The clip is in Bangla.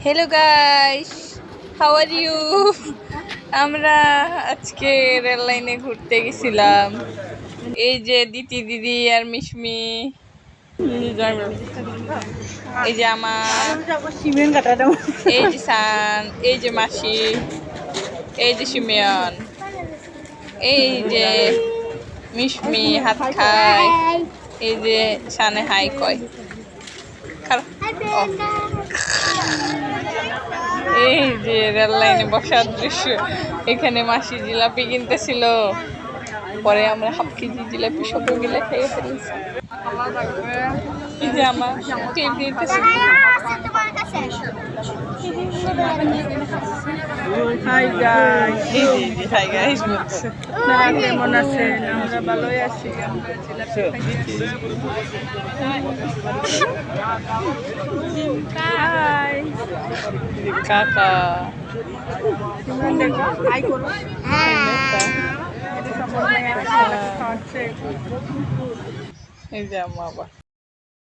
Hello guys, how are you? আমরা আজকে রেল লাইনে ঘুরতে গেছিলাম। এই যে দিতি দিদি আর মিশমি, এই যে আমার, এই যে সান, এই যে মাসি, এই যে সিমিয়ন, এই যে মিশমি হাত খায়, এই যে সানে হাই কয়। এই যে রেল লাইনে বসার দৃশ্য। এখানে মাসি জিলাপি কিনতেছিল, পরে আমরা হাফ কেজি জিলাপি সবাই মিলে খেয়ে ফেলেছি। এই যে আমার টিপ দিতেছে। হাই গাইস, হাই গাইস বলছে। আপনারা কেমন আছেন? আমরা ভালোই আছি। আমরা জিলাপি হাই কাকা দেখো, হাই করো। এই যে আমার আবার